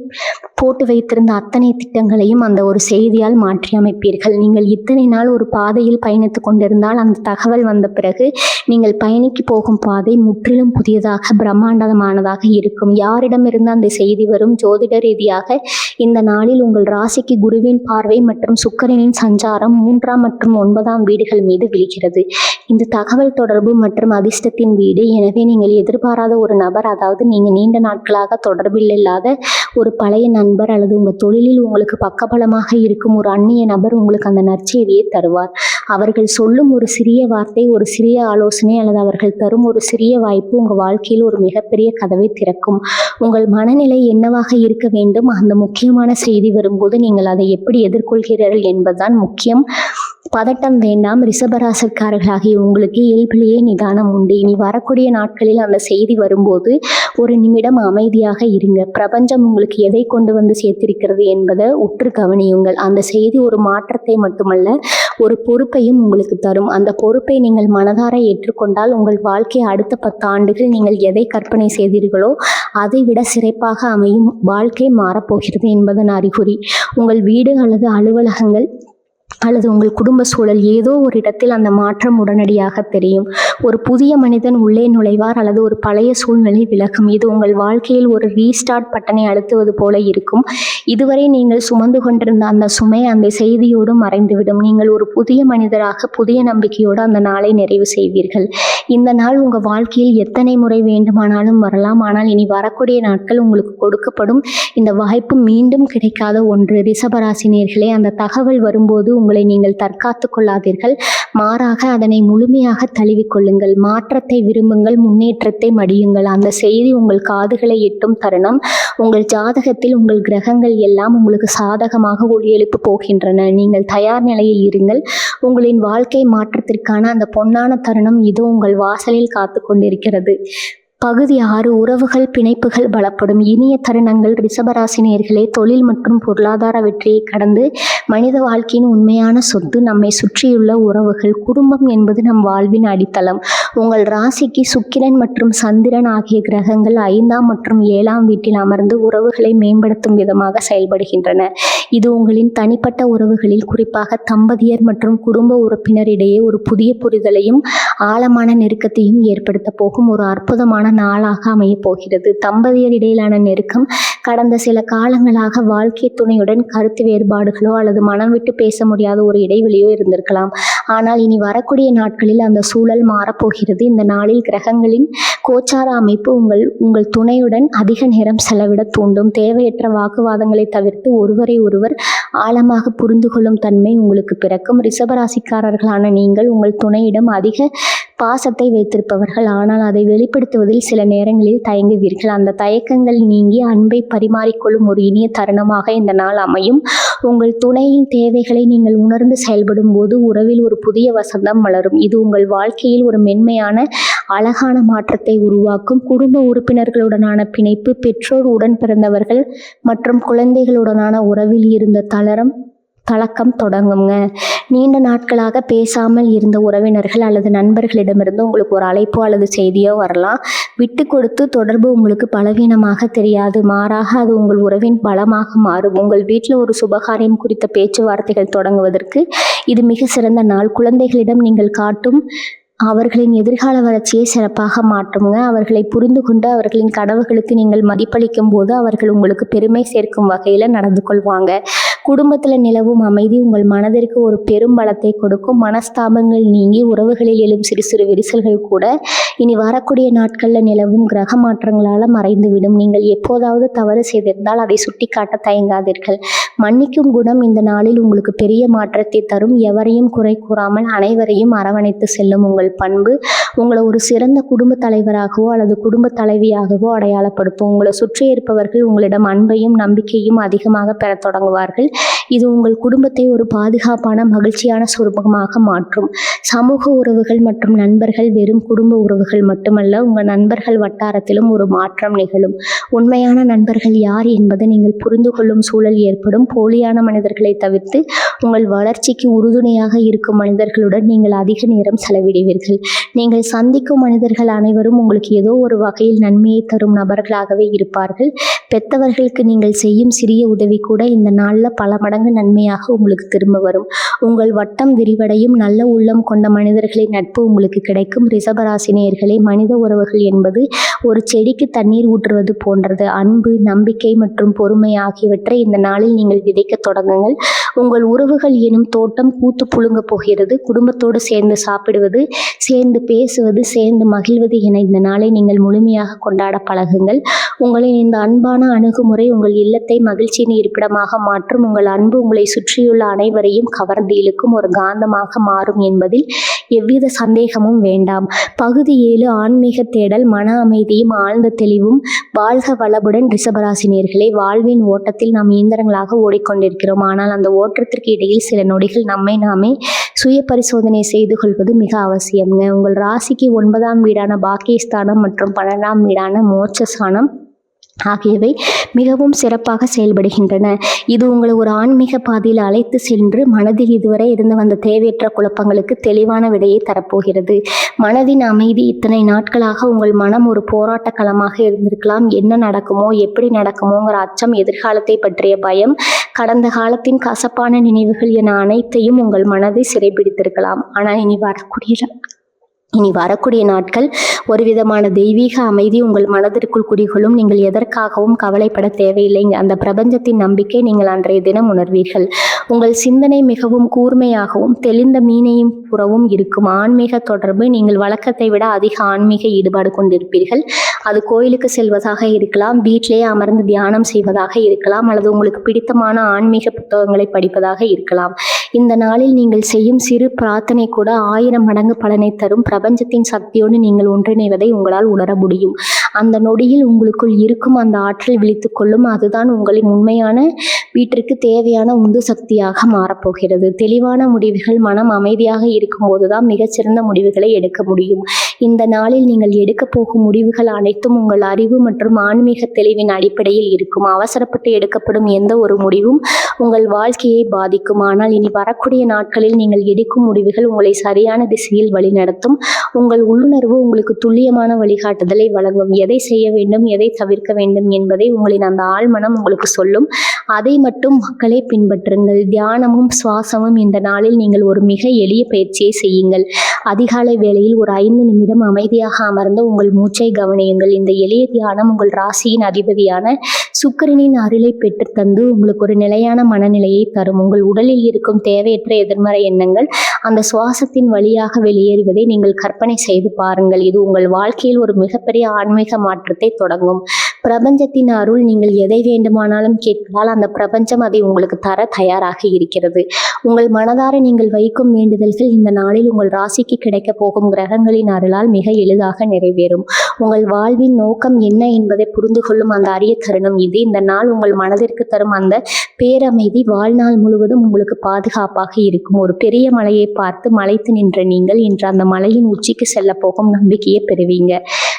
போட்டு வைத்திருந்த அத்தனை திட்டங்களையும் அந்த ஒரு செய்தியால் மாற்றி அமைப்பீர்கள். நீங்கள் இத்தனை நாள் ஒரு பாதையில் பயணித்து கொண்டிருந்தால் அந்த தகவல் வந்த பிறகு நீங்கள் பயணிக்கு போகும் பாதை முற்றிலும் புதியதாக பிரம்மாண்டமானதாக இருக்கும். யாரிடமிருந்து அந்த செய்தி வரும்? ஜோதிட ரீதியாக இந்த நாளில் உங்கள் ராசிக்கு குருவின் பார்வை மற்றும் சுக்கிரனின் சஞ்சாரம் 3ஆம் மற்றும் 9ஆம் வீடுகள் மீது விழுகிறது. இந்த தகவல் தொடர்பு மற்றும் அதிர்ஷ்டத்தின் வீடு. எனவே நீங்கள் எதிர்பாராத ஒரு நபர், அதாவது நீங்கள் நீண்ட நாட்களாக தொடர்பில் இல்லாத ஒரு பழைய நண்பர் அல்லது உங்கள் தொழிலில் உங்களுக்கு பக்கபலமாக இருக்கும் ஒரு அந்நிய நபர் உங்களுக்கு அந்த நற்செய்தியை தருவார். அவர்கள் சொல்லும் ஒரு சிறிய வார்த்தை, ஒரு சிறிய ஆலோசனை அல்லது அவர்கள் தரும் ஒரு சிறிய வாய்ப்பு உங்கள் வாழ்க்கையில் ஒரு மிகப்பெரிய கதவை திறக்கும். உங்கள் மனநிலை என்னவாக இருக்க வேண்டும்? அந்த முக்கியமான செய்தி வரும்போது நீங்கள் அதை எப்படி எதிர்கொள்கிறீர்கள் என்பதுதான் முக்கியம். பதட்டம் வேண்டாம். ரிஷபராசிக்காரர்களாகிய உங்களுக்கு இயல்பிலேயே நிதானம் உண்டு. இனி வரக்கூடிய நாட்களில் அந்த செய்தி வரும்போது ஒரு நிமிடம் அமைதியாக இருங்க. பிரபஞ்சம் உங்களுக்கு எதை கொண்டு வந்து சேர்த்திருக்கிறது என்பதை உற்று கவனியுங்கள். அந்த செய்தி ஒரு மாற்றத்தை மட்டுமல்ல, ஒரு பொறுப்பையும் உங்களுக்கு தரும். அந்த பொறுப்பை நீங்கள் மனதார ஏற்றுக்கொண்டால் உங்கள் வாழ்க்கை அடுத்த 10 ஆண்டுகள் நீங்கள் எதை கற்பனை செய்தீர்களோ அதை விட சிறப்பாக அமையும். வாழ்க்கை மாறப்போகிறது என்பதன் அறிகுறி. உங்கள் வீடு அல்லது அலுவலகங்கள் அல்லது உங்கள் குடும்ப சூழல் ஏதோ ஒரு இடத்தில் அந்த மாற்றம் உடனடியாக தெரியும். ஒரு புதிய மனிதன் உள்ளே நுழைவார் அல்லது ஒரு பழைய சூழ்நிலை விலகும். இது உங்கள் வாழ்க்கையில் ஒரு ரீஸ்டார்ட் பட்டனை அழுத்துவது போல இருக்கும். இதுவரை நீங்கள் சுமந்து கொண்டிருந்த அந்த சுமை அந்த செய்தியோடு மறைந்துவிடும். நீங்கள் ஒரு புதிய மனிதராக புதிய நம்பிக்கையோடு அந்த நாளை நிறைவு செய்வீர்கள். இந்த நாள் உங்கள் வாழ்க்கையில் எத்தனை முறை வேண்டுமானாலும் வரலாம். ஆனால் இனி வரக்கூடிய நாட்கள் உங்களுக்கு கொடுக்கப்படும் இந்த வாய்ப்பு மீண்டும் கிடைக்காத ஒன்று. ரிஷபராசினியர்களே, அந்த தகவல் வரும்போது உங்களை நீங்கள் தற்காத்து கொள்ளாதீர்கள். மாறாக அதனை முழுமையாக தழுவிக்கொள்ளுங்கள். மாற்றத்தை விரும்புங்கள், முன்னேற்றத்தை மடியுங்கள். அந்த செய்தி உங்கள் காதுகளை எட்டும் தருணம் உங்கள் ஜாதகத்தில் உங்கள் கிரகங்கள் எல்லாம் உங்களுக்கு சாதகமாக ஒளியெழுப்பு போகின்றன. நீங்கள் தயார் நிலையில் இருங்கள். உங்களின் வாழ்க்கை மாற்றத்திற்கான அந்த பொன்னான தருணம் இதோ உங்கள் வாசலில் காத்து கொண்டிருக்கிறது. பகுதி 6. உறவுகள் பிணைப்புகள் பலப்படும். இனிய தருணங்கள். ரிஷபராசினியர்களே, தொழில் மற்றும் பொருளாதார வெற்றியை கடந்து மனித வாழ்க்கையின் உண்மையான சொத்து நம்மை சுற்றியுள்ள உறவுகள். குடும்பம் என்பது நம் வாழ்வின் அடித்தளம். உங்கள் ராசிக்கு சுக்கிரன் மற்றும் சந்திரன் ஆகிய கிரகங்கள் 5ஆம் மற்றும் 7ஆம் வீட்டில் அமர்ந்து உறவுகளை மேம்படுத்தும் விதமாக செயல்படுகின்றன. இது உங்களின் தனிப்பட்ட உறவுகளில், குறிப்பாக தம்பதியர் மற்றும் குடும்ப உறுப்பினரிடையே ஒரு புதிய புரிதலையும் ஆழமான நெருக்கத்தையும் ஏற்படுத்த போகும் ஒரு அற்புதமான நாளாக அமையப் போகிறது. தம்பதியர் இடையிலான நெருக்கம் கடந்த சில காலங்களாக வாழ்க்கை துணையுடன் கருத்து வேறுபாடுகளோ அல்லது மனம் விட்டு பேச முடியாத ஒரு இடைவெளியோ இருந்திருக்கலாம். ஆனால் இனி வரக்கூடிய நாட்களில் அந்த சூழல் மாறப்போகிறது. இந்த நாளில் கிரகங்களின் கோச்சார அமைப்பு உங்கள் துணையுடன் அதிக நேரம் செலவிட தூண்டும். தேவையற்ற வாக்குவாதங்களை தவிர்த்து ஒருவரை ஒருவர் ஆழமாக புரிந்து கொள்ளும் தன்மை உங்களுக்கு பிறக்கும். ரிஷபராசிக்காரர்களான நீங்கள் உங்கள் துணையிடம் அதிக பாசத்தை வைத்திருப்பவர்கள். ஆனால் அதை வெளிப்படுத்துவதில் சில நேரங்களில் தயங்குவீர்கள். அந்த தயக்கங்கள் நீங்கி அன்பை பரிமாறிக்கொள்ளும் ஒரு இனிய தருணமாக இந்த நாள் அமையும். உங்கள் துணையின் தேவைகளை நீங்கள் உணர்ந்து செயல்படும் போது உறவில் ஒரு புதிய வசந்தம் மலரும். இது உங்கள் வாழ்க்கையில் ஒரு மென்மையான அழகான மாற்றத்தை உருவாக்கும். குடும்ப உறுப்பினர்களுடனான பிணைப்பு, பெற்றோர், உடன் பிறந்தவர்கள் மற்றும் குழந்தைகளுடனான உறவில் இருந்த தளக்கம் தொடங்குங்க. நீண்ட நாட்களாக பேசாமல் இருந்த உறவினர்கள் அல்லது நண்பர்களிடமிருந்து உங்களுக்கு ஒரு அழைப்போ அல்லது செய்தியோ வரலாம். விட்டு கொடுத்து தொடர்பு உங்களுக்கு பலவீனமாக தெரியாது. மாறாக அது உங்கள் உறவின் பலமாக மாறும். உங்கள் வீட்டில் ஒரு சுபகாரியம் குறித்த பேச்சுவார்த்தைகள் தொடங்குவதற்கு இது மிக சிறந்த நாள். குழந்தைகளிடம் நீங்கள் காட்டும் அவர்களின் எதிர்கால வளர்ச்சியை சிறப்பாக மாற்றுங்க. அவர்களை புரிந்து கொண்டு அவர்களின் கனவுகளுக்கு நீங்கள் மதிப்பளிக்கும் போது அவர்கள் உங்களுக்கு பெருமை சேர்க்கும் வகையில் நடந்து கொள்வாங்க. குடும்பத்தில் நிலவும் அமைதி உங்கள் மனதிற்கு ஒரு பெரும் பலத்தை கொடுக்கும். மனஸ்தாபங்கள் நீங்கி உறவுகளில் எழும் சிறு சிறு விரிசல்கள் கூட இனி வரக்கூடிய நாட்களில் நிலவும் கிரக மாற்றங்களால் மறைந்துவிடும். நீங்கள் எப்போதாவது தவறு செய்திருந்தால் அதை சுட்டிக்காட்ட தயங்காதீர்கள். மன்னிக்கும் குணம் இந்த நாளில் உங்களுக்கு பெரிய மாற்றத்தை தரும். எவரையும் குறை கூறாமல் அனைவரையும் அரவணைத்து செல்லும் உங்கள் பண்பு உங்களை ஒரு சிறந்த குடும்ப தலைவராகவோ அல்லது குடும்ப தலைவியாகவோ அடையாளப்படுத்தும். உங்களை சுற்றி இருப்பவர்கள் உங்களிடம் அன்பையும் நம்பிக்கையும் அதிகமாக பெறத் தொடங்குவார்கள். இது உங்கள் குடும்பத்தை ஒரு பாதுகாப்பான மகிழ்ச்சியான சுரூபமாக மாற்றும். சமூக உறவுகள் மற்றும் நண்பர்கள் வெறும் குடும்ப உறவுகள் மட்டுமல்ல, உங்கள் நண்பர்கள் வட்டாரத்திலும் ஒரு மாற்றம் நிகழும். உண்மையான நண்பர்கள் யார் என்பதை நீங்கள் புரிந்து கொள்ளும் சூழல் ஏற்படும். போலியான மனிதர்களை தவிர்த்து உங்கள் வளர்ச்சிக்கு உறுதுணையாக இருக்கும் மனிதர்களுடன் நீங்கள் அதிக நேரம் செலவிடுவீர்கள். நீங்கள் சந்திக்கும் மனிதர்கள் அனைவரும் உங்களுக்கு ஏதோ ஒரு வகையில் நன்மையை தரும் நபர்களாகவே இருப்பார்கள். பெத்தவர்களுக்கு நீங்கள் செய்யும் சிறிய உதவி கூட இந்த நாளில் பல மடங்கு நன்மையாக உங்களுக்கு திரும்ப வரும். உங்கள் வட்டம் விரிவடையும். நல்ல உள்ளம் கொண்ட மனிதர்களின் நட்பு உங்களுக்கு கிடைக்கும். ரிஷபராசினியர்களே, மனித உறவுகள் என்பது ஒரு செடிக்கு தண்ணீர் ஊற்றுவது போன்றது. அன்பு, நம்பிக்கை மற்றும் பொறுமை ஆகியவற்றை இந்த நாளில் நீங்கள் விதைக்க தொடங்குங்கள். உங்கள் உறவுகள் எனும் தோட்டம் பூத்து புழுங்க போகிறது. குடும்பத்தோடு சேர்ந்து சாப்பிடுவது, சேர்ந்து பேசுவது, சேர்ந்து மகிழ்வது என இந்த நாளை நீங்கள் முழுமையாக கொண்டாட பழகுங்கள். உங்களின் இந்த அன்பான அணுகுமுறை உங்கள் இல்லத்தை மகிழ்ச்சியின் இருப்பிடமாக மாற்றும். உங்கள் அன்பு உங்களை சுற்றியுள்ள அனைவரையும் கவர்ந்து இழுக்கும் ஒரு காந்தமாக மாறும் என்பதில் எவ்வித சந்தேகமும் வேண்டாம். பகுதி 7 ஆன்மீக தேடல், மன அமைதியும் ஆழ்ந்த தெளிவும். வாழ்க வளமுடன் ரிஷபராசினியர்களே. வாழ்வின் ஓட்டத்தில் நாம் இயந்திரங்களாக ஓடிக்கொண்டிருக்கிறோம். ஆனால் அந்த ஓட்டத்திற்கு இடையில் சில நொடிகள் நம்மை நாமே சுய பரிசோதனை செய்து கொள்வது மிக அவசியம்ங்க. உங்கள் ராசிக்கு 9ஆம் வீடான பாக்கியஸ்தானம் மற்றும் 12ஆம் வீடான மோட்சஸ்தானம் ஆகியவை மிகவும் சிறப்பாக செயல்படுகின்றன. இது உங்களை ஒரு ஆன்மீக பாதையில் அழைத்து சென்று மனதில் இதுவரை இருந்து வந்த தேவையற்ற குழப்பங்களுக்கு தெளிவான விடையை தரப்போகிறது. மனதின் அமைதி. இத்தனை நாட்களாக உங்கள் மனம் ஒரு போராட்ட களமாக இருந்திருக்கலாம். என்ன நடக்குமோ, எப்படி நடக்குமோங்கிற அச்சம், எதிர்காலத்தை பற்றிய பயம், கடந்த காலத்தின் கசப்பான நினைவுகள் என அனைத்தையும் உங்கள் மனதை சிறைபிடித்திருக்கலாம். ஆனால் இனி வரக்கூடிய நாட்கள் ஒரு விதமான தெய்வீக அமைதி உங்கள் மனதிற்குள் குடிகொள்ளும். நீங்கள் எதற்காகவும் கவலைப்பட தேவையில்லைங்க. அந்த பிரபஞ்சத்தின் நம்பிக்கை நீங்கள் அன்றைய தினம் உணர்வீர்கள். உங்கள் சிந்தனை மிகவும் கூர்மையாகவும் தெளிந்த மீனையும் புறவும் இருக்கும். ஆன்மீக தொடர்பு. நீங்கள் வழக்கத்தை விட அதிக ஆன்மீக ஈடுபாடு கொண்டிருப்பீர்கள். அது கோயிலுக்கு செல்வதாக இருக்கலாம், வீட்டிலேயே அமர்ந்து தியானம் செய்வதாக இருக்கலாம், அல்லது உங்களுக்கு பிடித்தமான ஆன்மீக புத்தகங்களை படிப்பதாக இருக்கலாம். இந்த நாளில் நீங்கள் செய்யும் சிறு பிரார்த்தனை கூட 1000 மடங்கு பலனை தரும். பிரபஞ்சத்தின் சக்தியோடு நீங்கள் ஒன்றிணைவதை உங்களால் உணர முடியும். அந்த நொடியில் உங்களுக்குள் இருக்கும் அந்த ஆற்றல் விழித்துக் கொள்ளும். அதுதான் உங்களின் உண்மையான வீட்டிற்கு தேவையான உந்து சக்தியாக மாறப்போகிறது. தெளிவான முடிவுகள். மனம் அமைதியாக இருக்கும் போதுதான் மிகச்சிறந்த முடிவுகளை எடுக்க முடியும். இந்த நாளில் நீங்கள் எடுக்க போகும் முடிவுகள் அனைத்தும் உங்கள் அறிவு மற்றும் ஆன்மீக தெளிவின் அடிப்படையில் இருக்கும். அவசரப்பட்டு எடுக்கப்படும் எந்த ஒரு முடிவும் உங்கள் வாழ்க்கையை பாதிக்கும். ஆனால் இனி வரக்கூடிய நாட்களில் நீங்கள் எடுக்கும் முடிவுகள் உங்களை சரியான திசையில் வழிநடத்தும். உங்கள் உள்ளுணர்வு உங்களுக்கு துல்லியமான வழிகாட்டுதலை வழங்கும். எதை செய்ய வேண்டும், எதை தவிர்க்க வேண்டும் என்பதை உங்களின் அந்த ஆழ்மனம் உங்களுக்கு சொல்லும். அதை மட்டும் மக்களே பின்பற்றுங்கள். தியானமும் சுவாசமும். இந்த நாளில் நீங்கள் ஒரு மிக எளிய பயிற்சியை செய்யுங்கள். அதிகாலை வேளையில் ஒரு 5 நிமிடம் அமைதியாக அமர்ந்து உங்கள் மூச்சை கவனியுங்கள். இந்த எளிய தியானம் உங்கள் ராசியின் அதிபதியான சுக்கிரனின் அருளை பெற்று தந்து உங்களுக்கு ஒரு நிலையான மனநிலையை தரும். உங்கள் உடலில் இருக்கும் தேவையற்ற எதிர்மறை எண்ணங்கள் அந்த சுவாசத்தின் வழியாக வெளியேறுவதை நீங்கள் கற்பனை செய்து பாருங்கள். இது உங்கள் வாழ்க்கையில் ஒரு மிகப்பெரிய ஆன்மீக மாற்றத்தை தொடங்கும். பிரபஞ்சத்தின் அருள். நீங்கள் எதை வேண்டுமானாலும் கேட்கலாம். அந்த பிரபஞ்சம் அதை உங்களுக்கு தர தயாராக இருக்கிறது. உங்கள் மனதார நீங்கள் வைக்கும் வேண்டுதல்கள் இந்த நாளில் உங்கள் ராசிக்கு கிடைக்க போகும் கிரகங்களின் அருளால் மிக எளிதாக நிறைவேறும். உங்கள் வாழ்வின் நோக்கம் என்ன என்பதை புரிந்து கொள்ளும் அந்த அரிய தருணம் இது. இந்த நாள் உங்கள் மனதிற்கு தரும் அந்த பேரமைதி வாழ்நாள் முழுவதும் உங்களுக்கு பாதுகாப்பாக இருக்கும். ஒரு பெரிய மலையை பார்த்து மலைத்து நின்ற நீங்கள் இன்று அந்த மலையின் உச்சிக்கு செல்ல போகும் நம்பிக்கையை பெறுவீங்க.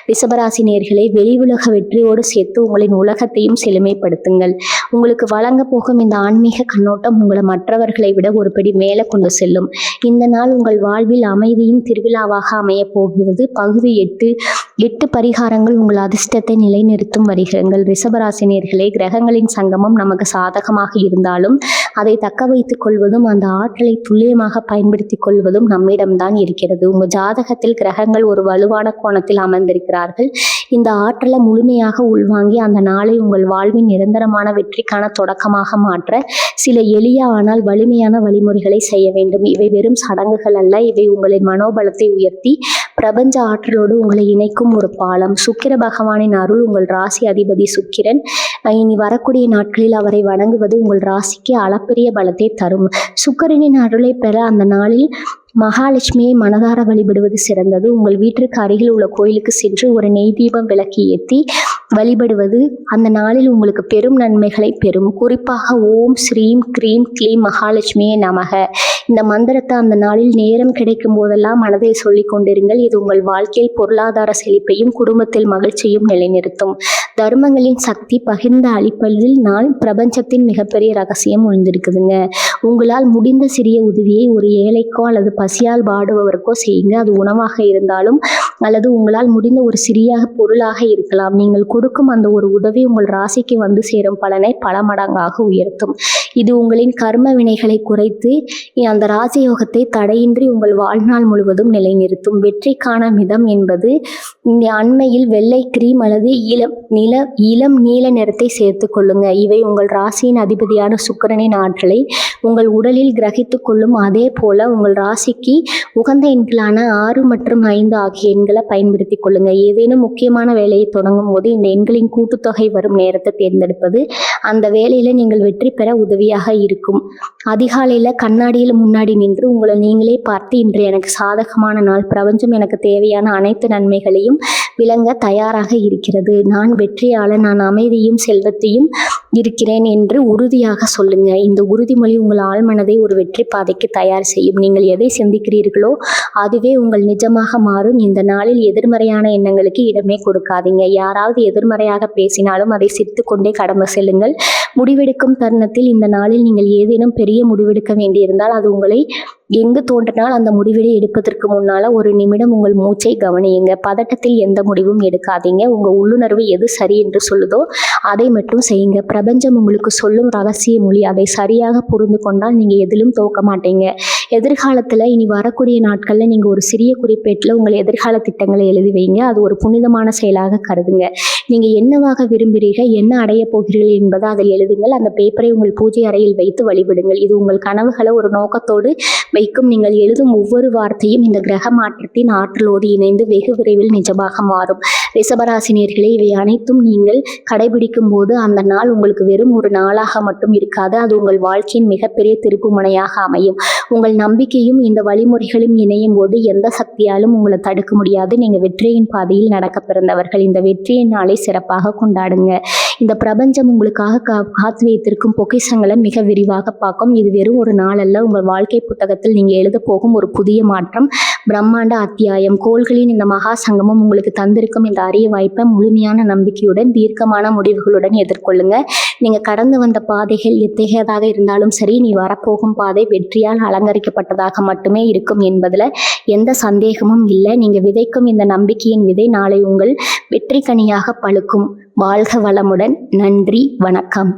ரிஷபராசி நேயர்களே, வெளி உலக வெற்றியோடு சேர்த்து உங்களின் உலகத்தையும் செழுமைப்படுத்துங்கள். உங்களுக்கு வழங்க போகும் இந்த ஆன்மீக கண்ணோட்டம் உங்களை மற்றவர்களை விட ஒரு படி மேலே கொண்டு செல்லும். இந்த நாள் உங்கள் வாழ்வில் அமைதியின் திருவிழாவாக அமைய போகிறது. பகுதி 8 8 பரிகாரங்கள் உங்கள் அதிர்ஷ்டத்தை நிலைநிறுத்தும் வரிகள். ரிஷபராசினியர்களே, கிரகங்களின் சங்கமம் நமக்கு சாதகமாக இருந்தாலும் அதை தக்க வைத்துக் கொள்வதும் அந்த ஆற்றலை துல்லியமாக பயன்படுத்திக் கொள்வதும் நம்மிடம்தான் இருக்கிறது. உங்கள் ஜாதகத்தில் கிரகங்கள் ஒரு வலுவான கோணத்தில் அமர்ந்திருக்கிறார்கள். இந்த ஆற்றலை முழுமையாக உள்வாங்கி அந்த நாளை உங்கள் வாழ்வின் நிரந்தரமான வெற்றிக்கான தொடக்கமாக மாற்ற சில எளிய ஆனால் வலிமையான வழிமுறைகளை செய்ய வேண்டும். இவை வெறும் சடங்குகள் அல்ல, இவை உங்களின் மனோபலத்தை உயர்த்தி பிரபஞ்ச ஆற்றலோடு உங்களை இணைக்கும் ஒரு பாலம். சுக்கிர பகவானின் அருள். உங்கள் ராசி அதிபதி சுக்கிரன். இனி வரக்கூடிய நாட்களில் அவரை வணங்குவது உங்கள் ராசிக்கு அளப்பரிய பலத்தை தரும். சுக்கிரனின் அருளை பெற அந்த நாளில் மகாலட்சுமியை மனதார வழிபடுவது சிறந்தது. உங்கள் வீட்டிற்கு அருகில் உள்ள கோயிலுக்கு சென்று ஒரு நெய் தீபம் விளக்கி ஏற்றி வழிபடுவது அந்த நாளில் உங்களுக்கு பெரும் நன்மைகளை பெறும். குறிப்பாக ஓம் ஸ்ரீம் க்ரீம் க்ளீம் மகாலட்சுமியே நமக இந்த மந்திரத்தை அந்த நாளில் நேரம் கிடைக்கும் போதெல்லாம் மனதில் சொல்லிக் கொண்டிருங்கள். இது உங்கள் வாழ்க்கையில் பொருளாதார செழிப்பையும் குடும்பத்தில் மகிழ்ச்சியும் நிலைநிறுத்தும். தர்மங்களின் சக்தி பகிர்ந்து அளிப்பதில் நாள் பிரபஞ்சத்தின் மிகப்பெரிய ரகசியம் ஒழிந்திருக்குதுங்க. உங்களால் முடிந்த சிறிய உதவியை ஒரு ஏழைக்கோ அல்லது பசியால் பாடுபவருக்கோ செய்யுங்க. அது உணவாக இருந்தாலும் அல்லது உங்களால் முடிந்த ஒரு சிறிய பொருளாக இருக்கலாம். நீங்கள் கொடுக்கும் அந்த ஒரு உதவி உங்கள் ராசிக்கு வந்து சேரும் பலனை பல மடங்காக உயர்த்தும். இது உங்களின் கர்ம வினைகளை குறைத்து அந்த ராஜயோகத்தை தடையின்றி உங்கள் வாழ்நாள் முழுவதும் நிலைநிறுத்தும். வெற்றிக்கான மிதம் என்பது இந்த அண்மையில் வெள்ளை கிரீம் அல்லது இளம் நீல நிறத்தை சேர்த்து கொள்ளுங்க. இவை உங்கள் ராசியின் அதிபதியான சுக்கிரனின் ஆற்றலை உங்கள் உடலில் கிரகித்து கொள்ளும். அதே போல உங்கள் ராசிக்கு உகந்த எண்களான 6 மற்றும் 5 ஆகிய எண்களை பயன்படுத்தி கொள்ளுங்க. ஏதேனும் முக்கியமான வேலையை தொடங்கும் போது இந்த எண்களின் கூட்டுத்தொகை வரும் நேரத்தை தேர்ந்தெடுப்பது அந்த வேலையில நீங்கள் வெற்றி பெற உதவியாக இருக்கும். அதிகாலையில கண்ணாடியில் முன்னாடி நின்று உங்களை நீங்களே பார்த்து, இன்று எனக்கு சாதகமான நாள், பிரபஞ்சம் எனக்கு தேவையான அனைத்து நன்மைகளையும் விளங்க தயாராக இருக்கிறது, நான் வெற்றியாளன், நான் அமைதியும் செல்வத்தையும் இருக்கிறேன் என்று உறுதியாக சொல்லுங்க. இந்த உறுதிமொழி உங்கள் ஆழ்மனதை ஒரு வெற்றி பாதைக்கு தயார் செய்யும். நீங்கள் எதை சிந்திக்கிறீர்களோ அதுவே உங்கள் நிஜமாக மாறும். இந்த நாளில் எதிர்மறையான எண்ணங்களுக்கு இடமே கொடுக்காதீங்க. யாராவது எதிர்மறையாக பேசினாலும் அதை சிரித்து கொண்டே கடந்து செல்லுங்கள். முடிவெடுக்கும் தருணத்தில் இந்த நாளில் நீங்கள் ஏதேனும் பெரிய முடிவெடுக்க வேண்டியிருந்தால் அது உங்களை எங்கு தோன்றினால் அந்த முடிவை எடுப்பதற்கு முன்னால ஒரு நிமிடம் உங்கள் மூச்சை கவனியுங்க. பதட்டத்தில் எந்த முடிவும் எடுக்காதீங்க. உங்க உள்ளுணர்வு எது சரி என்று சொல்லுதோ அதை மட்டும் செய்யுங்க. பிரபஞ்சம் உங்களுக்கு சொல்லும் ரகசிய மொழி. அதை சரியாக புரிந்து கொண்டால் நீங்க எதிலும் தோக்க மாட்டீங்க. எதிர்காலத்துல இனி வரக்கூடிய நாட்கள்ல நீங்க ஒரு சிறிய குறிப்பேட்டில் உங்கள் எதிர்கால திட்டங்களை எழுதி வைங்க. அது ஒரு புனிதமான செயலாக கருதுங்க. நீங்க என்னவாக விரும்புகிறீர்கள், என்ன அடைய போகிறீர்கள் என்பதை அதில் எழுதுங்கள். அந்த பேப்பரை உங்கள் பூஜை அறையில் வைத்து வழிபடுங்கள். இது உங்கள் கனவுகளை ஒரு நோக்கத்தோடு வைக்கும். நீங்கள் எழுதும் ஒவ்வொரு வார்த்தையும் இந்த கிரக மாற்றத்தின் ஆற்றலோடு இணைந்து வெகு விரைவில் நிஜமாக மாறும். ரிஷபராசினியர்களே, இவை அனைத்தும் நீங்கள் கடைபிடிக்கும் போது அந்த நாள் உங்களுக்கு வெறும் ஒரு நாளாக மட்டும் இருக்காது, அது உங்கள் வாழ்க்கையின் மிகப்பெரிய திருப்பு முனையாக அமையும். உங்கள் நம்பிக்கையும் இந்த வழிமுறைகளும் இணையும் போது எந்த சக்தியாலும் உங்களை தடுக்க முடியாது. நீங்க வெற்றியின் பாதையில் நடக்க பிறந்தவர்கள். இந்த வெற்றியின் நாளை சிறப்பாக கொண்டாடுங்க. இந்த பிரபஞ்சம் உங்களுக்காக காத்து வைத்திருக்கும் பொக்கிஷங்களை மிக விரிவாக பார்க்கும். இது வெறும் ஒரு நாள் அல்ல, உங்கள் வாழ்க்கை புத்தகத்தில் நீங்க எழுத போகும் ஒரு புதிய மாற்றம், பிரம்மாண்ட அத்தியாயம். கோள்களின் இந்த மகா சங்கமம் உங்களுக்கு தந்திருக்கும் இந்த அரிய வாய்ப்பை முழுமையான நம்பிக்கையுடன் தீர்க்கமான முடிவுகளுடன் எதிர்கொள்ளுங்க. நீங்க கடந்து வந்த பாதைகள் எத்தகையதாக இருந்தாலும் சரி, நீ வரப்போகும் பாதை வெற்றியால் அலங்கரிக்கப்பட்டதாக மட்டுமே இருக்கும் என்பதுல எந்த சந்தேகமும் இல்லை. நீங்க விதைக்கும் இந்த நம்பிக்கையின் விதை நாளை உங்கள் வெற்றி கனியாக பழுக்கும். வாழ்க வளமுடன். நன்றி, வணக்கம்.